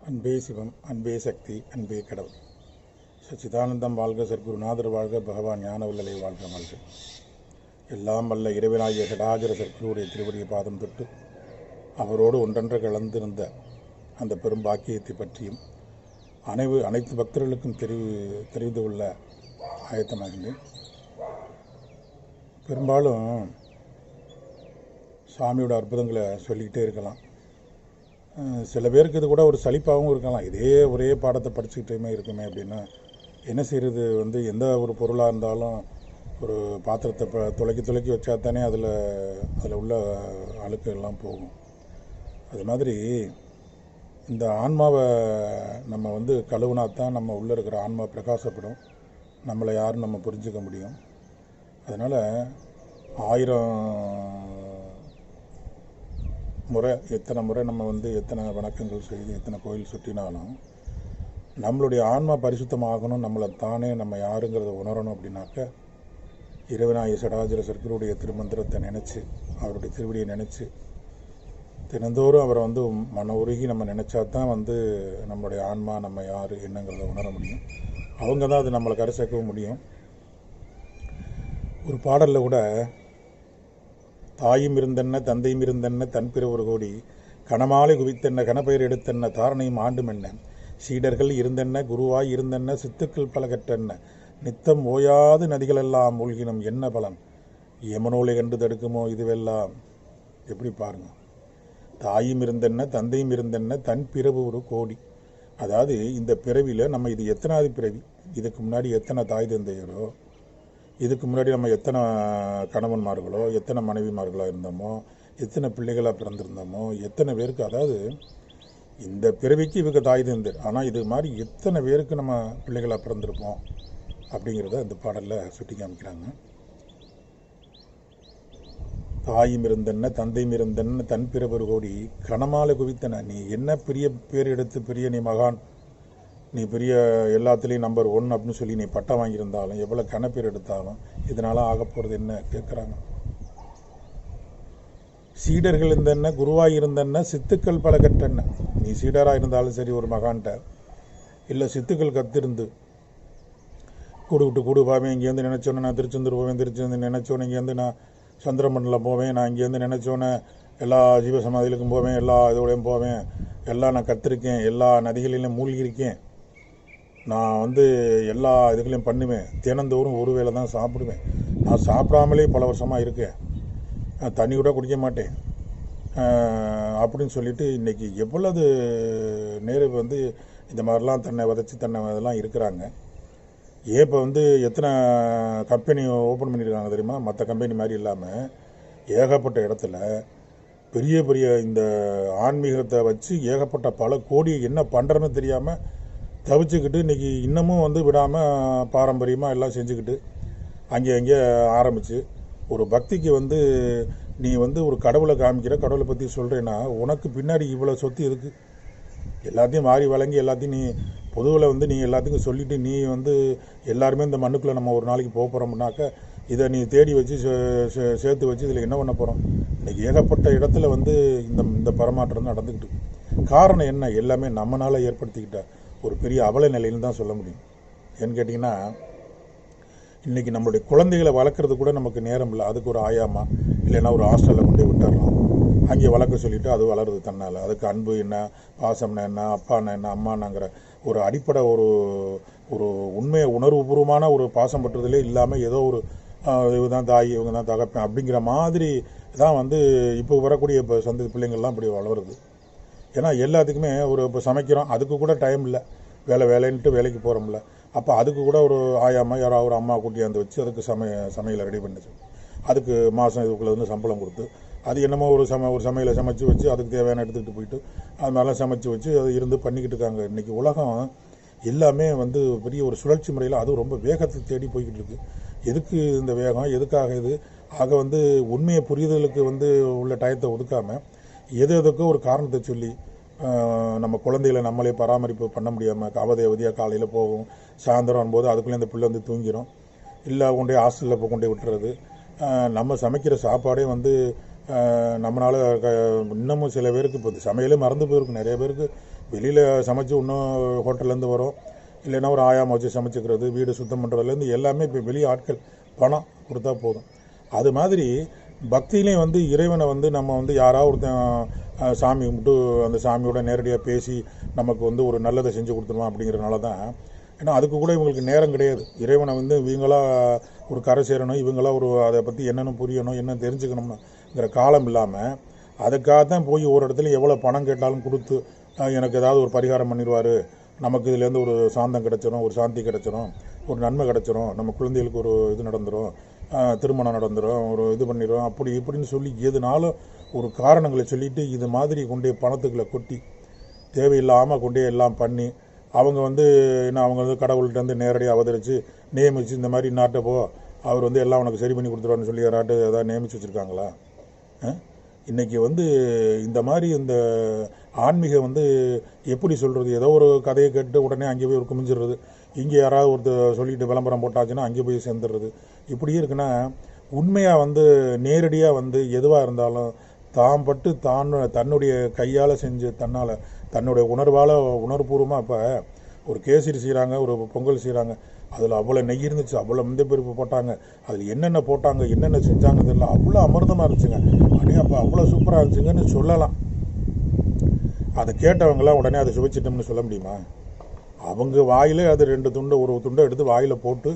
அன்பே சிவம், அன்பே சக்தி, அன்பே கடவுள். சச்சிதானந்தம் வாழ்க, சர்க்குருநாதர் வாழ்க, பகவான் ஞானவல்லலை வாழ்க வாழ்க. எல்லாம் வல்ல இறைவனாகிய சடாஜர சர்க்குருடைய திருவடிய பாதம் தொட்டு அவரோடு ஒன்றென்று கலந்திருந்த அந்த பெரும் பாக்கியத்தை பற்றியும் அனைத்து பக்தர்களுக்கும் தெரிந்து கொள்ள ஆயத்தமாகின்றேன். பெரும்பாலும் சாமியோட அற்புதங்களை சொல்லிக்கிட்டே இருக்கலாம். சில பேருக்கு இது கூட ஒரு சலிப்பாகவும் இருக்கலாம். ஒரே பாடத்தை படிச்சுக்கிட்டே இருக்குமே அப்படின்னா என்ன செய்கிறது? எந்த ஒரு பொருளாக இருந்தாலும் ஒரு பாத்திரத்தை துளைக்கி வச்சா தானே அதில் உள்ள அழுக்கு எல்லாம் போகும். அது மாதிரி இந்த ஆன்மாவை நம்ம கழுவுனா தான் நம்ம உள்ளே இருக்கிற ஆன்மா பிரகாசப்படும், நம்மளை யாரும் நம்ம புரிஞ்சுக்க முடியும். அதனால் 1000 முறை எத்தனை முறை நம்ம எத்தனை வணக்கங்கள் செய்து எத்தனை கோயில் சுற்றினாலும் நம்மளுடைய ஆன்மா பரிசுத்தமாகணும், நம்மளை தானே நம்ம யாருங்கிறத உணரணும் அப்படின்னாக்க இறைவனாகிய சடாஜர சர்க்குருடைய திருமந்திரத்தை நினச்சி அவருடைய திருவடியை நினச்சி தினந்தோறும் அவரை மன உருகி நம்ம நினச்சா தான் நம்மளுடைய ஆன்மா நம்ம யார் என்னங்கிறத உணர முடியும். அவங்க தான் அது நம்மளை கரை சேர்க்கவும் முடியும். ஒரு பாடலில் கூட தாயும் இருந்தென்ன தந்தையும் இருந்தென்ன தன் பிற ஒரு கோடி கணமாலை குவித்தென்ன கணப்பெயர் எடுத்தென்ன தாரணையும் ஆண்டும் என்ன சீடர்கள் இருந்தென்ன குருவாய் இருந்தென்ன சித்துக்கள் பல கற்றென்ன நித்தம் ஓயாது நதிகளெல்லாம் மூழ்கினும் என்ன பலன் யமனோலை கண்டு தடுக்குமோ இதுவெல்லாம். எப்படி பாருங்க, தாயும் இருந்தென்ன தந்தையும் இருந்தென்ன தன் பிறவு ஒரு கோடி. அதாவது இந்த பிறவியில் நம்ம இது எத்தனாவது பிறவி? இதுக்கு முன்னாடி எத்தனை தாய் தந்தையரோ, இதுக்கு முன்னாடி நம்ம எத்தனை கணவன்மார்களோ எத்தனை மனைவிமார்களோ இருந்தோமோ, எத்தனை பிள்ளைகளாக பிறந்திருந்தோமோ, எத்தனை பேருக்கு, அதாவது இந்த பிறவிக்கு இவங்க தாய் தந்தர், ஆனால் இது மாதிரி எத்தனை பேருக்கு நம்ம பிள்ளைகளாக பிறந்திருப்போம் அப்படிங்கிறத இந்த பாடலில் சுட்டி காமிக்கிறாங்க. தாயும் இருந்தென்ன தந்தையும் இருந்தென்ன தன் பிறவர் கோடி கணமாலை குவித்தன. நீ என்ன பெரிய பேர் எடுத்து பெரிய நீ மகான், நீ பெரிய எல்லாத்துலேயும் நம்பர் 1 அப்படின்னு சொல்லி நீ பட்டம் வாங்கியிருந்தாலும் எவ்வளோ கணப்பேர் எடுத்தாலும் இதனால் ஆக போகிறது என்ன கேட்குறாங்க. சீடர்கள் இருந்தென்ன குருவாக இருந்தென்ன சித்துக்கள் பல கற்றென்ன. நீ சீடராக இருந்தாலும் சரி ஒரு மகான்ட்ட, இல்லை சித்துக்கள் கத்திருந்து கூடு பாவேன், இங்கேருந்து நினச்சோன்னே நான் திருச்செந்தூர் போவேன், திருச்செந்தூர் நினச்சோன்னே இங்கேருந்து நான் சந்திரமண்டலம் போவேன், நான் இங்கேருந்து நினச்சோன்னே எல்லா ஜீவசமாதிகளுக்கும் போவேன், எல்லா இதோடையும் போவேன், எல்லாம் நான் கற்றுருக்கேன், எல்லா நதிகளிலும் மூழ்கியிருக்கேன், நான் எல்லா இதுகளையும் பண்ணுவேன், தினந்தோறும் ஒரு வேளை தான் சாப்பிடுவேன், நான் சாப்பிடாமலே பல வருஷமாக இருக்கேன், தண்ணி கூட குடிக்க மாட்டேன் அப்படின்னு சொல்லிட்டு இன்றைக்கி எவ்வளவு நேரம் இந்த மாதிரிலாம் தன்னை வதச்சி தன்னை இதெல்லாம் இருக்கிறாங்க. இப்போ எத்தனை கம்பெனி ஓப்பன் பண்ணியிருக்காங்க தெரியுமா? மற்ற கம்பெனி மாதிரி இல்லாமல் ஏகப்பட்ட இடத்துல பெரிய பெரிய இந்த ஆன்மீகத்தை வச்சு ஏகப்பட்ட பல கோடி என்ன பண்ணுறன்னு தெரியாமல் தவிச்சுக்கிட்டு இன்றைக்கி இன்னமும் விடாமல் பாரம்பரியமாக எல்லாம் செஞ்சுக்கிட்டு அங்கே ஆரம்பித்து ஒரு பக்திக்கு நீ ஒரு கடவுளை காமிக்கிற, கடவுளை பற்றி சொல்கிறேன்னா உனக்கு பின்னாடி இவ்வளோ சொத்து எதுக்கு? எல்லாத்தையும் மாறி வழங்கி எல்லாத்தையும் நீ பொதுவில் நீ எல்லாத்துக்கும் சொல்லிவிட்டு நீ எல்லாருமே இந்த மண்ணுக்குள்ளே நம்ம ஒரு நாளைக்கு போக போகிறோம்னாக்க இதை நீ தேடி வச்சு சேர்த்து வச்சு இதில் என்ன பண்ண போகிறோம்? இன்றைக்கி ஏகப்பட்ட இடத்துல இந்த பரமாற்றம் நடந்துக்கிட்டு. காரணம் என்ன? எல்லாமே நம்மளால் ஏற்படுத்திக்கிட்ட ஒரு பெரிய அவல நிலையில்னு தான் சொல்ல முடியும். ஏன்னு கேட்டிங்கன்னா, இன்றைக்கி நம்மளுடைய குழந்தைகளை வளர்க்குறது கூட நமக்கு நேரம் இல்லை. அதுக்கு ஒரு ஆயாமா இல்லைன்னா ஒரு ஹாஸ்டலில் கொண்டு விட்டுறலாம், அங்கே வளர்க்க சொல்லிவிட்டு அது வளருது தன்னால். அதுக்கு அன்பு என்ன, பாசம்னா என்ன, அப்பான்னா என்ன, அம்மானாங்கிற ஒரு அடிப்படை ஒரு உண்மையை உணர்வுபூர்வமான ஒரு பாசம் பற்றுறதுலே இல்லாமல் ஏதோ ஒரு இவங்க தான் தாய் இவங்க தான் தகப்பேன் அப்படிங்கிற மாதிரி தான் இப்போ வரக்கூடிய இப்போ சந்ததி பிள்ளைங்கள்லாம் இப்படி வளருது. ஏன்னா எல்லாத்துக்குமே இப்போ சமைக்கிறோம், அதுக்கு கூட டைம் இல்லை, வேலைன்ட்டு வேலைக்கு போகிறோம்ல, அப்போ அதுக்கு கூட ஒரு ஆயாமா யாராவது ஒரு அம்மா கூட்டியாந்து வச்சு அதுக்கு சமையலை ரெடி பண்ணிச்சு, அதுக்கு மாதம் இதுக்குள்ளே சம்பளம் கொடுத்து அது என்னமோ ஒரு சமையலை சமைச்சு வச்சு அதுக்கு தேவையான எடுத்துக்கிட்டு போயிட்டு அது மாதிரிலாம் சமைச்சு வச்சு அது இருந்து பண்ணிக்கிட்டு இருக்காங்க. இன்றைக்கி உலகம் எல்லாமே பெரிய ஒரு சுழற்சி முறையில் அதுவும் ரொம்ப வேகத்தை தேடி போய்கிட்டு இருக்குது. எதுக்கு இந்த வேகம், எதுக்காக இது? ஆக உண்மையை புரிதலுக்கு உள்ள டயத்தை ஒதுக்காமல் எதுக்கோ ஒரு காரணத்தை சொல்லி நம்ம குழந்தைகளை நம்மளே பராமரிப்பு பண்ண முடியாமல் அவதியாக காலையில் போகும், சாயந்தரம் வரும்போது அதுக்குள்ளே அந்த பிள்ளை தூங்கிடும், இல்லை கொண்டே ஹாஸ்டலில் கொண்டே விட்டுறது. நம்ம சமைக்கிற சாப்பாடே நம்மளால் இன்னமும் சில பேருக்கு இப்போ சமையலே மறந்து போயிருக்கும். நிறைய பேருக்கு வெளியில் சமைச்சு இன்னும் ஹோட்டல்லேருந்து வரும், இல்லைன்னா ஒரு ஆயாம வச்சு சமைச்சிக்கிறது, வீடு சுத்தம் பண்ணுறதுலேருந்து எல்லாமே இப்போ வெளியே ஆட்கள் பணம் கொடுத்தா போதும். அது மாதிரி பக்தியிலையும் வந்து இறைவனை வந்து நம்ம வந்து யாராவது ஒருத்தன் சாமி கும்பிட்டு அந்த சாமியோட நேரடியாக பேசி நமக்கு வந்து ஒரு நல்லதை செஞ்சு கொடுத்துருவான் அப்படிங்கிறனால தான். ஏன்னா அதுக்கு கூட இவங்களுக்கு நேரம் கிடையாது. இறைவனை வந்து இவங்களா ஒரு கரை சேரணும், இவங்களா ஒரு அதை பற்றி என்னென்னு புரியணும், என்ன தெரிஞ்சுக்கணும்னுங்கிற காலம் இல்லாமல் அதுக்காக தான் போய் ஒரு இடத்துல எவ்வளோ பணம் கேட்டாலும் கொடுத்து எனக்கு ஏதாவது ஒரு பரிகாரம் பண்ணிடுவார், நமக்கு இதுலேருந்து ஒரு சாந்தம் கிடச்சிரும், ஒரு சாந்தி கிடச்சிரும், ஒரு நன்மை கிடச்சிரும், நம்ம குழந்தைகளுக்கு ஒரு இது நடந்துடும், திருமணம் நடந்துடும், ஒரு இது பண்ணிடும், அப்படி இப்படின்னு சொல்லி எதுனாலும் ஒரு காரணங்களை சொல்லிவிட்டு இது மாதிரி கொண்டே பணத்துக்களை கொட்டி தேவையில்லாமல் கொண்டே எல்லாம் பண்ணி அவங்க வந்து என்ன அவங்க வந்து கடவுள்கிட்ட வந்து நேரடியாக அவதரித்து நியமித்து இந்த மாதிரி நாட்டை போ அவர் வந்து எல்லாம் உனக்கு சரி பண்ணி கொடுத்துருவான்னு சொல்லி யாராட்டு ஏதாவது நியமித்து வச்சுருக்காங்களா? இன்றைக்கி வந்து இந்த மாதிரி இந்த ஆன்மீகம் வந்து எப்படி சொல்கிறது, ஏதோ ஒரு கதையை கேட்டு உடனே அங்கே போய் ஒரு குமிஞ்சிடுறது, இங்கே யாராவது ஒருத்தர் சொல்லிட்டு விளம்பரம் போட்டாச்சுன்னா அங்கே போய் சேர்ந்துடுறது, இப்படியே இருக்குன்னா உண்மையாக வந்து நேரடியாக வந்து எதுவாக இருந்தாலும் தான் பட்டு தன்னுடைய கையால் செஞ்சு தன்னுடைய உணர்வால் உணர்வுபூர்வமாக இப்போ ஒரு கேசரி செய்கிறாங்க, ஒரு பொங்கல் செய்கிறாங்க, அதில் அவ்வளோ நெய் இருந்துச்சு, அவ்வளோ பருப்பு போட்டாங்க, அதில் என்னென்ன போட்டாங்க என்னென்ன செஞ்சாங்க தெரியல, அவ்வளோ அமிர்தமாக இருந்துச்சுங்க, அப்படியே அப்போ அவ்வளோ சூப்பராக இருந்துச்சுங்கன்னு சொல்லலாம். அதை கேட்டவங்களாம் உடனே அதை சுவைச்சிட்டோம்னு சொல்ல முடியுமா? அவங்க வாயில் அது ஒரு துண்டை எடுத்து வாயில் போட்டு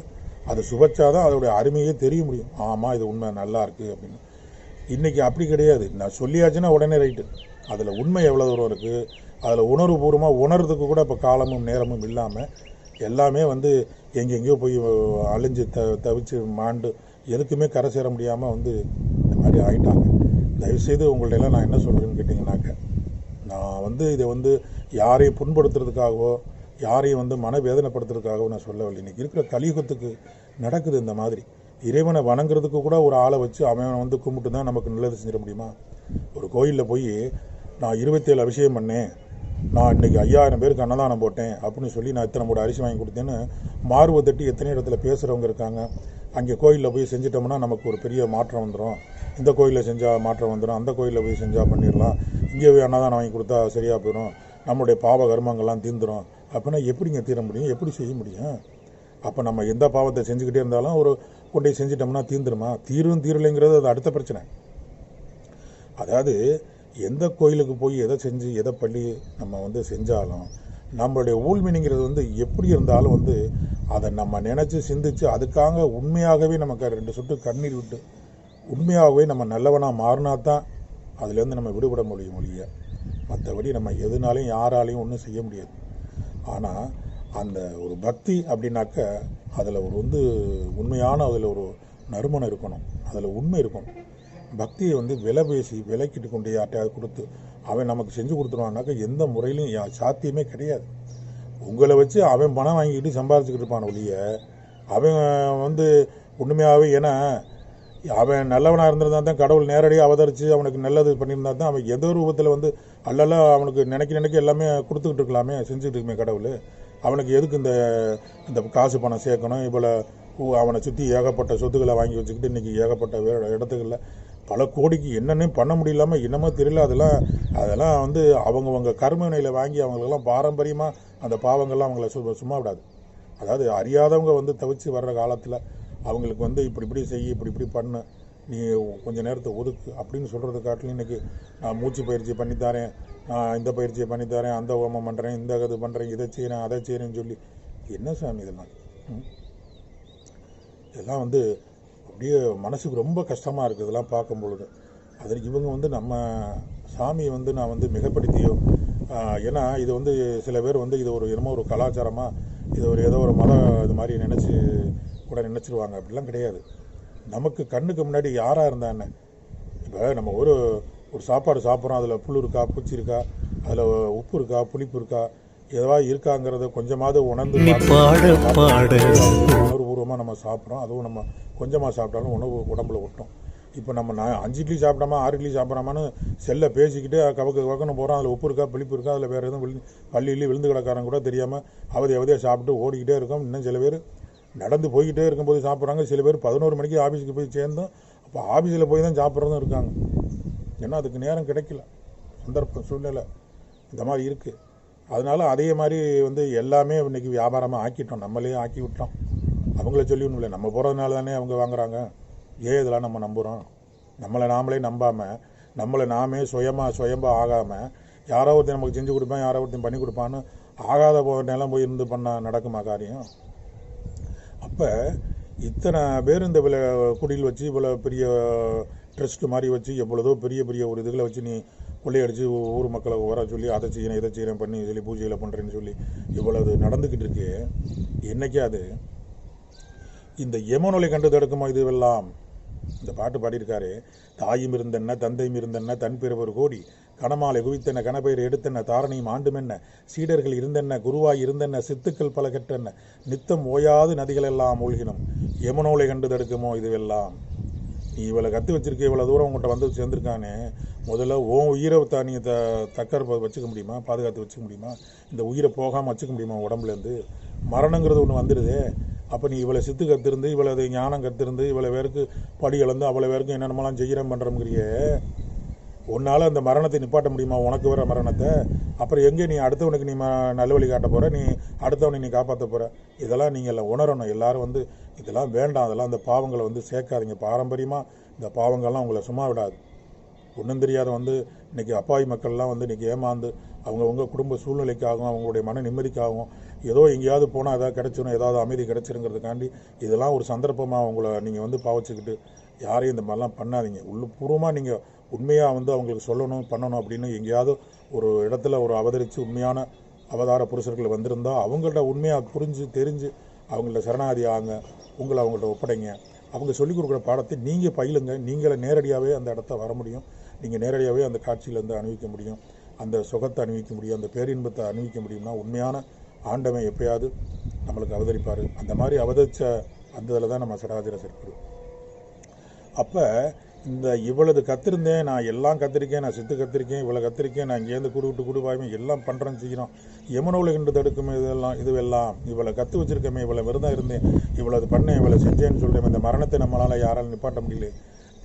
அதை சுவைச்சாதான் அதோடைய அருமையே தெரிய முடியும். ஆமாம் இது உண்மை நல்லா இருக்குது அப்படின்னு. இன்றைக்கி அப்படி கிடையாது. நான் சொல்லியாச்சுன்னா உடனே ரைட்டு, அதில் உண்மை எவ்வளோ தூரம் இருக்குது, அதில் உணர்வுபூர்வமாக உணர்றதுக்கு கூட இப்போ காலமும் நேரமும் இல்லாமல் எல்லாமே வந்து எங்கெங்கேயோ போய் அழிஞ்சு தவிச்சு மாண்டு எதுக்குமே கரை சேர முடியாமல் வந்து இந்த மாதிரி ஆகிட்டாங்க. தயவுசெய்து உங்கள்கிட்ட நான் என்ன சொல்கிறேன்னு கேட்டிங்கனாக்க, நான் வந்து இதை வந்து யாரையும் புண்படுத்துறதுக்காகவோ யாரையும் வந்து மனவேதனைப்படுத்துறதுக்காகவோ நான் சொல்லவில்லை. இன்றைக்கி இருக்கிற கலியுகத்துக்கு நடக்குது இந்த மாதிரி. இறைவனை வணங்குறதுக்கு கூட ஒரு ஆளை வச்சு அவன் வந்து கும்பிட்டு தான் நமக்கு நல்லது செஞ்சிட முடியுமா? ஒரு கோயிலில் போய் நான் 27 அபிஷேகம் பண்ணேன், நான் இன்றைக்கி 5000 பேருக்கு அன்னதானம் போட்டேன் அப்படின்னு சொல்லி நான் இத்தனை மூட அரிசி வாங்கி கொடுத்தேன்னு மார்பு தட்டி எத்தனை இடத்துல பேசுகிறவங்க இருக்காங்க. அங்கே கோயிலில் போய் செஞ்சிட்டோம்னா நமக்கு ஒரு பெரிய மாற்றம் வந்துடும், இந்த கோயிலில் செஞ்சால் மாற்றம் வந்துடும், அந்த கோயிலில் போய் செஞ்சால் பண்ணிடலாம், இங்கே போய் அன்னதானம் வாங்கி கொடுத்தா சரியாக போயிடும், நம்மளுடைய பாவ கர்மங்கள்லாம் தீர்ந்துடும். அப்படின்னா எப்படிங்க தீர முடியும், எப்படி செய்ய முடியும்? அப்போ நம்ம எந்த பாவத்தை செஞ்சுக்கிட்டே இருந்தாலும் ஒரு கொண்டே செஞ்சிட்டோம்னா தீர்ந்துருமா? தீரலைங்கிறது அது அடுத்த பிரச்சனை. அதாவது எந்த கோயிலுக்கு போய் எதை செஞ்சு எதை பண்ணி நம்ம வந்து செஞ்சாலும் நம்மளுடைய ஊழ்மினிங்கிறது வந்து எப்படி இருந்தாலும் வந்து அதை நம்ம நினச்சி சிந்திச்சு அதுக்காக உண்மையாகவே நமக்கு 2 சொட்டு கண்ணீர் விட்டு உண்மையாகவே நம்ம நல்லவனாக மாறினா தான் அதுலேருந்து நம்ம விடுபட முடியும் ஒழிய மற்றபடி நம்ம எதுனாலையும் யாராலையும் ஒன்றும் செய்ய முடியாது. ஆனால் அந்த ஒரு பக்தி அப்படின்னாக்க அதில் ஒரு வந்து உண்மையான அதில் ஒரு நறுமணம் இருக்கணும், அதில் உண்மை இருக்கணும். பக்தியை வந்து விலை பேசி விலைக்கிட்டு கொண்டு யார்ட்டையாவது கொடுத்து அவன் நமக்கு செஞ்சு கொடுத்துருவான்னாக்கா எந்த முறையிலும் சாத்தியமே கிடையாது. உங்களை வச்சு அவன் பணம் வாங்கிக்கிட்டு சம்பாதிச்சுக்கிட்டு இருப்பான் ஒழிய அவன் வந்து உண்மையாகவே, ஏன்னா அவன் நல்லவனாக இருந்திருந்தா தான் கடவுள் நேரடியாக அவதரித்து அவனுக்கு நல்லது பண்ணியிருந்தா தான் அவன் ஏதோ ரூபத்தில் வந்து அல்லலாம் அவனுக்கு நினைக்க எல்லாமே கொடுத்துக்கிட்டு இருக்கலாமே, செஞ்சுக்கிட்டு இருக்குமே கடவுள். அவனுக்கு எதுக்கு இந்த காசு பணம் சேர்க்கணும்? இவ்வளோ அவனை சுற்றி ஏகப்பட்ட சொத்துக்களை வாங்கி வச்சுக்கிட்டு இன்றைக்கி ஏகப்பட்ட இடத்துகளில் பல கோடிக்கு என்னென்னு பண்ண முடியலாமல் என்னமோ தெரியல. அதெல்லாம் வந்து அவங்கவுங்க கர்மவினையில் வாங்கி அவங்களுக்கெல்லாம் பாரம்பரியமாக அந்த பாவங்கள்லாம் அவங்கள சும்மா விடாது. அதாவது அறியாதவங்க வந்து தவிச்சு வர்ற காலத்தில் அவங்களுக்கு வந்து இப்படி செய்ய இப்படி பண்ணு, நீ கொஞ்சம் நேரத்தை ஒதுக்கு அப்படின்னு சொல்கிறது காட்டிலும் இன்றைக்கி நான் மூச்சு பயிற்சி பண்ணித்தரேன், நான் இந்த பயிற்சியை பண்ணித்தரேன், அந்த ஹோமம் பண்ணுறேன், இந்த இது பண்ணுறேன், இதை செய்கிறேன் அதை செய்கிறேன்னு சொல்லி என்ன சாமி இதெல்லாம் வந்து அப்படியே மனசுக்கு ரொம்ப கஷ்டமாக இருக்குது இதெல்லாம் பார்க்கும் பொழுது. அதில் இவங்க வந்து நம்ம சாமியை வந்து நான் வந்து மிகப்படுத்தியோ, ஏன்னா இது வந்து சில பேர் வந்து இது ஒரு என்னமோ ஒரு கலாச்சாரமாக இது ஒரு ஏதோ ஒரு மதம் இது மாதிரி நினச்சிருவாங்க. அப்படிலாம் கிடையாது. நமக்கு கண்ணுக்கு முன்னாடி யாராக இருந்தா என்ன? இப்போ நம்ம ஒரு சாப்பாடு சாப்பிட்றோம், அதில் புல் இருக்கா, பூச்சி இருக்கா, அதில் உப்பு இருக்கா, புளிப்பு இருக்கா, எதாவது இருக்காங்கிறத கொஞ்சமாவது உணர்ந்து உணர்வுபூர்வமாக நம்ம சாப்பிட்றோம். அதுவும் நம்ம கொஞ்சமாக சாப்பிட்டாலும் உணவு உடம்புல ஒட்டும். இப்போ நம்ம 5 இட்லி சாப்பிடாமா 6 இட்லி சாப்பிட்றாமான்னு செல்லை பேசிக்கிட்டு கவக்கன்னு போகிறோம், அதில் உப்பு இருக்கா புளிப்பு இருக்கா, அதில் வேறு எதுவும் பள்ளியிலே விழுந்து கிடக்காரங்க கூட தெரியாமல் அவதியாக சாப்பிட்டு ஓடிக்கிட்டே இருக்கோம். இன்னும் சில பேர் நடந்து போய்கிட்டே இருக்கும்போது சாப்பிட்றாங்க, சில பேர் 11 மணிக்கு ஆஃபீஸுக்கு போய் சேர்ந்தோம், அப்போ ஆஃபீஸில் போய் தான் சாப்பிட்றதும் இருக்காங்க. ஏன்னா அதுக்கு நேரம் கிடைக்கல, சந்தர்ப்பம் சூழ்நிலை இந்த மாதிரி இருக்குது. அதனால அதே மாதிரி வந்து எல்லாமே இன்றைக்கி வியாபாரமாக ஆக்கிட்டோம், நம்மளே ஆக்கி விட்டோம். அவங்கள சொல்லி ஒன்றும் இல்லை, நம்ம போகிறதுனால தானே அவங்க வாங்குறாங்க. ஏன் இதெல்லாம் நம்ம நம்புகிறோம்? நம்மளை நாமளே நம்பாமல், நம்மளை நாமே சுயம்பா ஆகாமல், யாரோ ஒருத்தன் நமக்கு செஞ்சு கொடுப்பான், யாரோ ஒருத்தன் பண்ணி கொடுப்பான்னு ஆகாத போகிறதெல்லாம் போய் இருந்து பண்ணால் நடக்குமா காரியம்? அப்போ இத்தனை பேர் இந்த குடியில் வச்சு இவ்வளோ பெரிய ட்ரஸ்ட்டு மாதிரி வச்சு எவ்வளோதோ பெரிய பெரிய ஒரு இதுகளை வச்சு நீ கொள்ளையடிச்சு ஊர் மக்களை வர சொல்லி அதை செய்யணும் இதை செய்யணும் பண்ணி சொல்லி பூஜைகளை பண்ணுறேன்னு சொல்லி இவ்வளவு நடந்துக்கிட்டு இருக்கு. என்னைக்கே அது இந்த யமனொலை கண்டு தடுக்குமோ இதுவெல்லாம்? இந்த பாட்டு பாடியிருக்காரு. தாயும் இருந்தென்ன தந்தையும் இருந்தென்ன தன் பிறவர் கோடி கணமாலை குவித்தென்ன கணபெயர் எடுத்தென்ன தாரணையும் ஆண்டுமென்ன சீடர்கள் இருந்தென்ன குருவாய் இருந்தென்ன சித்துக்கள் பல கெட்டென்ன நித்தம் ஓயாது நதிகளெல்லாம் மூழ்கினும் யமனோலை கண்டு தடுக்குமோ இதுவெல்லாம்? நீ இவ்வளோ கற்று வச்சிருக்க, இவ்வளோ தூரம் உங்கள்கிட்ட வந்து சேர்ந்துருக்கானே, முதல்ல உன் உயிரை நீ தக்கரை வச்சுக்க முடியுமா? பாதுகாத்து வச்சுக்க முடியுமா? இந்த உயிரை போகாமல் வச்சுக்க முடியுமா? உடம்புலேருந்து மரணங்கிறது ஒன்று வந்துடுது. அப்போ நீ இவ்வளோ சித்து கத்திருந்து, இவ்வளோ ஞானம் கத்திருந்து, இவ்வளோ பேருக்கு படி இழந்து அவ்வளோ பேருக்கு என்னென்னமெல்லாம் செய்கிறேன் பண்ணுறோங்கிறியே, உன்னால் அந்த மரணத்தை நிப்பாட்ட முடியுமா? உனக்கு வர மரணத்தை அப்புறம் எங்கே நீ அடுத்தவனுக்கு நீ நல்வழி காட்ட போகிற? நீ அடுத்தவனை நீ காப்பாற்ற போகிற? இதெல்லாம் நீங்கள் உணரணும். எல்லோரும் வந்து இதெல்லாம் வேண்டாம், அதெல்லாம் அந்த பாவங்களை வந்து சேர்க்காதீங்க. பாரம்பரியமாக இந்த பாவங்கள்லாம் உங்களை சும்மா விடாது. ஒன்றும் தெரியாத வந்து இன்றைக்கி அப்பாவி மக்கள்லாம் வந்து இன்றைக்கி ஏமாந்து அவங்கவுங்க குடும்ப சூழ்நிலைக்காகவும் அவங்களுடைய மன நிம்மதிக்காகவும் ஏதோ எங்கேயாவது போனால் ஏதாவது கிடச்சிடும், ஏதாவது அமைதி கிடச்சிருங்கிறதுக்காண்டி இதெல்லாம் ஒரு சந்தர்ப்பமாக அவங்கள நீங்கள் வந்து பாவச்சிக்கிட்டு யாரையும் இந்த மாதிரிலாம் பண்ணாதீங்க. உள்ளூர்வமாக நீங்கள் உண்மையாக வந்து அவங்களுக்கு சொல்லணும் பண்ணணும் அப்படின்னு எங்கேயாவது ஒரு இடத்துல ஒரு அவதரித்து உண்மையான அவதார புருஷர்கள் வந்திருந்தால் அவங்கள்ட்ட உண்மையாக புரிஞ்சு தெரிஞ்சு அவங்கள்ட்ட சரணாகதி ஆகுங்க, உங்களை அவங்கள்ட்ட ஒப்படைங்க. அவங்க சொல்லிக் கொடுக்குற பாடத்தை நீங்கள் பயிலுங்க. நீங்களே நேரடியாகவே அந்த இடத்த வர முடியும், நீங்கள் நேரடியாகவே அந்த காட்சியிலேருந்து அனுபவிக்க முடியும், அந்த சுகத்தை அனுபவிக்க முடியும், அந்த பேரின்பத்தை அனுபவிக்க முடியும்னா உண்மையான ஆண்டவன் எப்பயாவது நம்மளுக்கு அவதரிப்பார். அந்த மாதிரி அவதரித்த அந்த இதில் தான் நம்ம சடாஜர சர்க்குரு. அப்போ இந்த இவ்வளவு கத்திருந்தேன், நான் எல்லாம் கத்திருக்கேன், நான் சித்து கத்திருக்கேன், இவ்வளோ கத்திருக்கேன், நான் இங்கேருந்து கூடு வாய்மை எல்லாம் பண்ணுறேன்னு செய்கிறோம். யமனோலை கண்டு தடுக்குமே இதுவெல்லாம் இவ்வளோ கற்று வச்சுருக்கமே, இவ்வளோ விரதம் இருந்தேன், இவ்வளவு பண்ணேன், இவ்வளோ செஞ்சேன்னு சொல்கிறேன். இந்த மரணத்தை நம்மளால் யாராலும் நிப்பாட்ட முடியல.